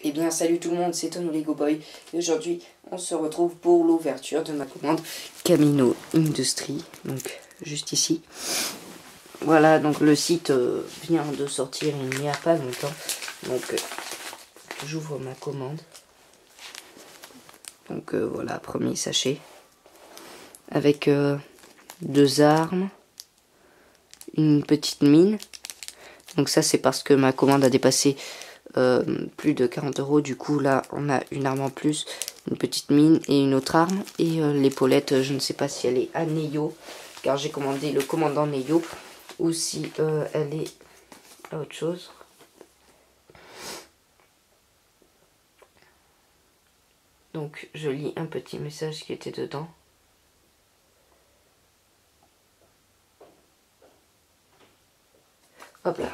Eh bien salut tout le monde, c'est Tom Lego Boy et aujourd'hui on se retrouve pour l'ouverture de ma commande Camino Industries, donc juste ici. Voilà, donc le site vient de sortir il n'y a pas longtemps, donc j'ouvre ma commande. Donc voilà, premier sachet avec 2 armes, une petite mine. Donc ça c'est parce que ma commande a dépassé plus de 40 €. Du coup là on a une arme en plus, une petite mine et une autre arme. Et l'épaulette, je ne sais pas si elle est à Neyo, car j'ai commandé le commandant Neyo, ou si elle est à autre chose. Donc je lis un petit message qui était dedans. Hop là.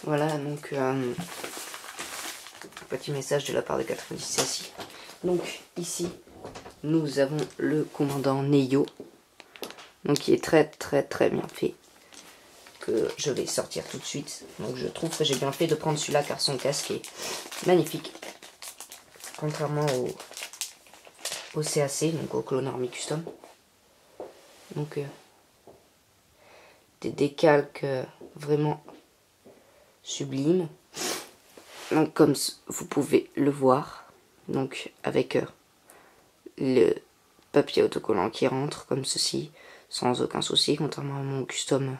Voilà, donc petit message de la part de 90 Donc ici nous avons le commandant Neyo, donc qui est très bien fait, que je vais sortir tout de suite. Donc je trouve que j'ai bien fait de prendre celui-là car son casque est magnifique, contrairement au CAC, donc au Clone Army Custom. Donc des décalques vraiment sublimes. Donc comme vous pouvez le voir, donc avec le papier autocollant qui rentre comme ceci sans aucun souci, contrairement à mon custom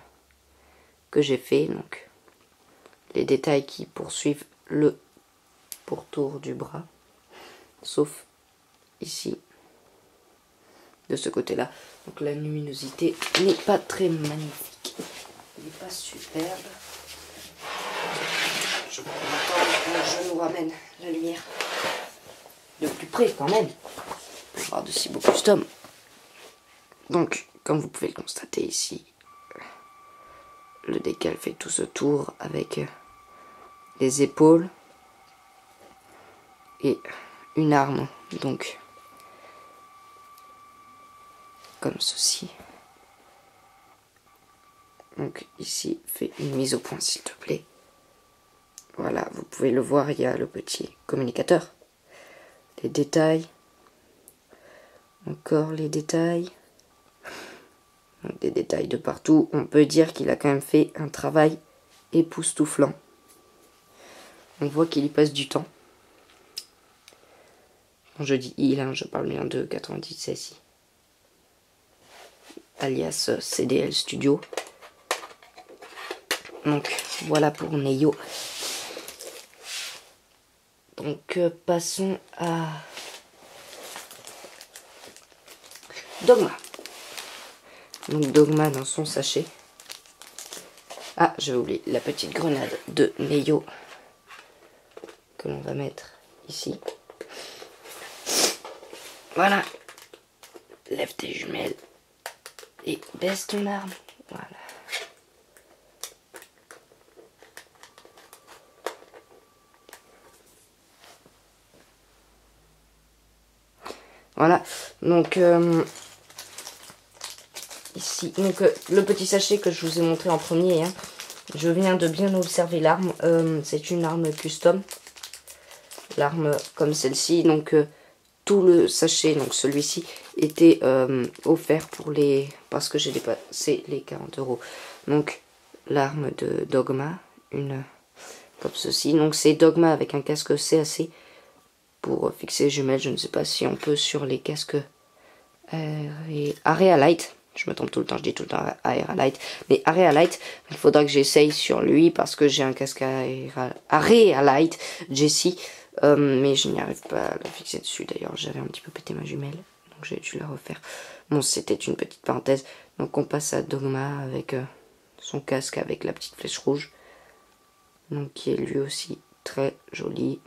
que j'ai fait. Donc les détails qui poursuivent le pourtour du bras, sauf ici de ce côté là. Donc la luminosité n'est pas très magnifique, elle n'est pas superbe. Je prends mon temps, je nous ramène la lumière de plus près quand même, pour voir de si beaux custom. Donc comme vous pouvez le constater ici, le décal fait tout ce tour avec les épaules et une arme, donc comme ceci. Donc ici, fais une mise au point s'il te plaît. Voilà, vous pouvez le voir, il y a le petit communicateur, les détails, encore les détails, donc des détails de partout. On peut dire qu'il a quand même fait un travail époustouflant. On voit qu'il y passe du temps. Quand je dis il, je parle bien de 90 alias CDL Studio. Donc voilà pour Neyo. Donc passons à Dogma. Donc Dogma dans son sachet. Ah, j'ai oublié la petite grenade de Neyo que l'on va mettre ici. Voilà. Lève tes jumelles et baisse ton arme. Voilà. Voilà, donc ici, donc le petit sachet que je vous ai montré en premier, hein, je viens de bien observer l'arme. C'est une arme custom, l'arme comme celle-ci. Donc tout le sachet, donc celui-ci, était offert pour les, parce que j'ai dépassé les 40 €. Donc l'arme de Dogma, une comme ceci. Donc c'est Dogma avec un casque CAC. Pour fixer les jumelles, je ne sais pas si on peut sur les casques Area Light. Je me trompe tout le temps, je dis tout le temps Area Light. Mais Area Light, il faudra que j'essaye sur lui parce que j'ai un casque Area Light Jessie. Mais je n'y arrive pas à la fixer dessus. D'ailleurs, j'avais un petit peu pété ma jumelle, donc j'ai dû la refaire. Bon, c'était une petite parenthèse. Donc on passe à Dogma avec son casque avec la petite flèche rouge. Donc qui est lui aussi très joli.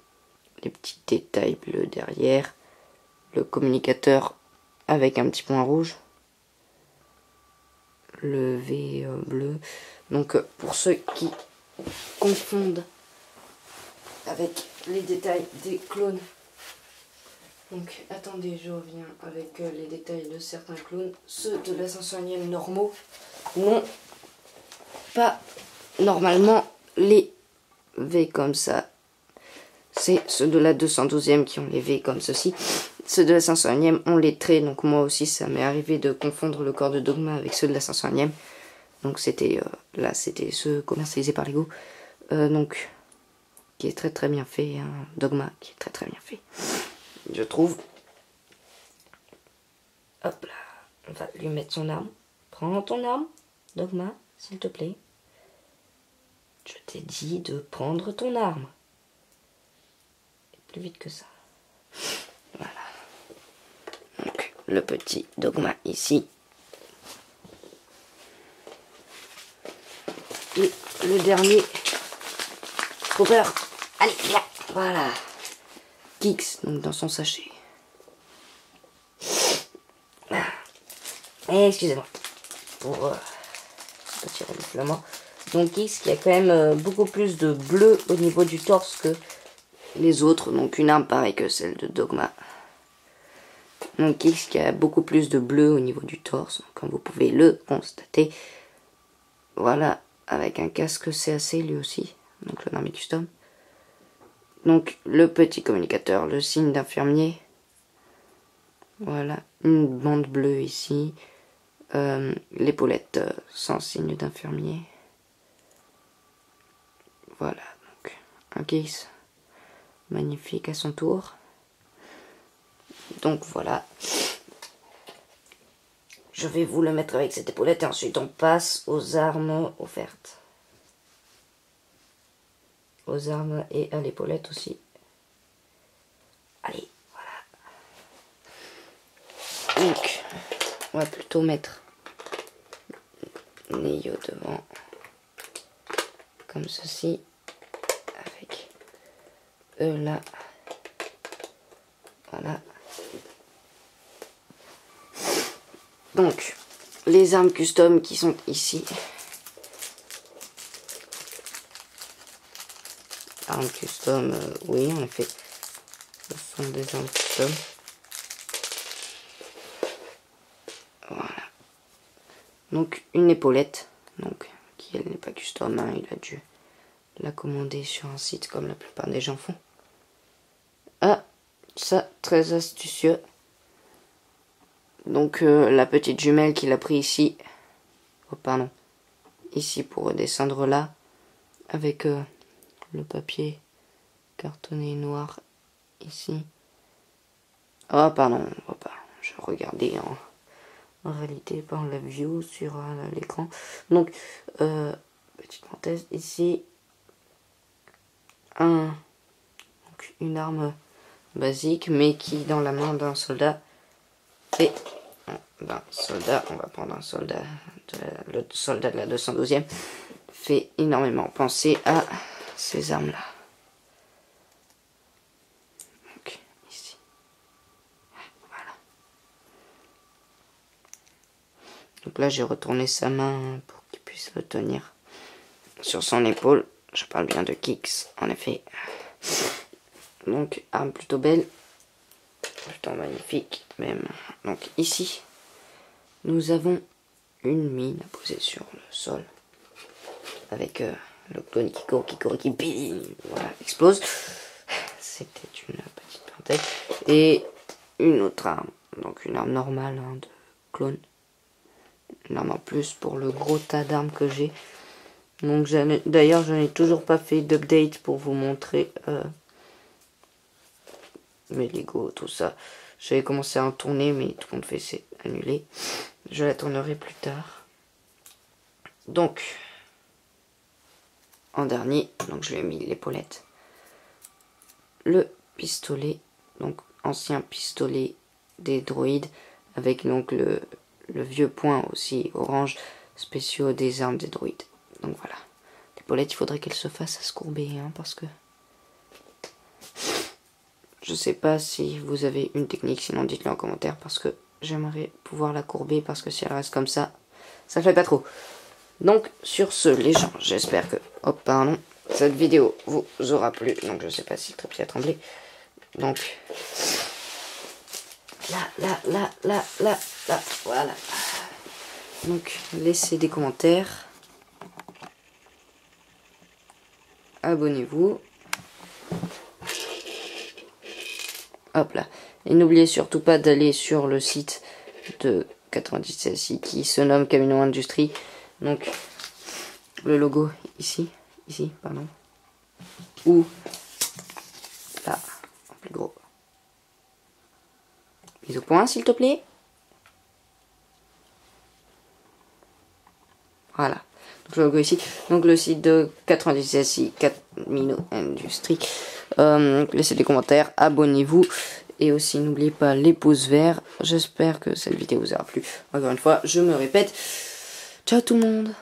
Les petits détails bleus derrière, le communicateur avec un petit point rouge, le V bleu. Donc pour ceux qui confondent avec les détails des clones, donc attendez, je reviens avec les détails de certains clones. Ceux de la 500e normaux n'ont pas normalement les V comme ça. c'est ceux de la 212e qui ont les V comme ceci. Ceux de la 501e ont les traits, donc moi aussi ça m'est arrivé de confondre le corps de Dogma avec ceux de la 501e. Donc c'était là c'était ceux commercialisés par Lego. Donc qui est très très bien fait, hein, Dogma qui est très très bien fait, je trouve. Hop là, on va lui mettre son arme. Prends ton arme, Dogma, s'il te plaît. Je t'ai dit de prendre ton arme. Et plus vite que ça. Voilà. Donc, le petit Dogma ici. Et le dernier. Cooper. Allez, viens. Voilà. Kix, donc dans son sachet. Excusez-moi. Pour petit reniflement. Donc Kix qui a quand même beaucoup plus de bleu au niveau du torse que les autres. Donc une arme pareille que celle de Dogma. Donc Kix qui a beaucoup plus de bleu au niveau du torse, comme vous pouvez le constater. Voilà, avec un casque CAC lui aussi, donc le Army Custom. Donc le petit communicateur, le signe d'infirmier. Voilà, une bande bleue ici. L'épaulette sans signe d'infirmier. Voilà, donc un Kix magnifique à son tour. Donc voilà. Je vais vous le mettre avec cette épaulette et ensuite on passe aux armes offertes. Aux armes et à l'épaulette aussi. Allez, voilà. Donc, on va plutôt mettre Neo devant. Comme ceci. Avec eux là. Voilà. Donc, les armes custom qui sont ici. Armes custom, oui, en effet. Ce sont des armes custom. Voilà. Donc, une épaulette. Donc, qui elle n'est pas custom, hein, il a dû la commander sur un site comme la plupart des gens font. Ah, ça, très astucieux. Donc la petite jumelle qu'il a pris ici, oh pardon, ici pour redescendre là, avec le papier cartonné noir ici. Oh pardon, je regardais en réalité par la view sur l'écran. Donc petite parenthèse ici, donc une arme basique mais qui dans la main d'un soldat fait soldat, on va prendre un soldat, le soldat de la 212e, fait énormément penser à ces armes-là. Donc, ici. Voilà. Donc là, j'ai retourné sa main pour qu'il puisse le tenir sur son épaule. Je parle bien de Kix, en effet. Donc, arme plutôt belle, plutôt magnifique même. Donc ici, nous avons une mine à poser sur le sol avec le clone qui bing, voilà, explose. C'était une petite parenthèse. Et une autre arme, donc une arme normale hein, de clone. Une arme en plus pour le gros tas d'armes que j'ai. Donc d'ailleurs je n'ai toujours pas fait d'update pour vous montrer mes Lego, tout ça. J'avais commencé à en tourner mais tout compte fait c'est annulé. Je la tournerai plus tard. Donc, en dernier, donc je lui ai mis l'épaulette. Le pistolet, donc ancien pistolet des droïdes, avec donc le vieux point aussi orange, spéciaux des armes des droïdes. Donc voilà. L'épaulette, il faudrait qu'elle se fasse à se courber, hein, parce que... Je sais pas si vous avez une technique, sinon dites-le en commentaire, parce que j'aimerais pouvoir la courber, parce que si elle reste comme ça fait pas trop. Donc sur ce les gens, j'espère que cette vidéo vous aura plu. Donc je sais pas si le trépied a tremblé. Donc là, voilà. Donc laissez des commentaires. Abonnez-vous. Hop là. Et n'oubliez surtout pas d'aller sur le site de 96i qui se nomme Camino Industrie. Donc le logo ici, pardon. Ou là, en plus gros. Mise au point s'il te plaît. Voilà. Donc le logo ici. Donc le site de 96i Camino Industrie. Laissez des commentaires, abonnez-vous. Et aussi n'oubliez pas les pouces verts. J'espère que cette vidéo vous aura plu. Encore une fois, je me répète. Ciao tout le monde.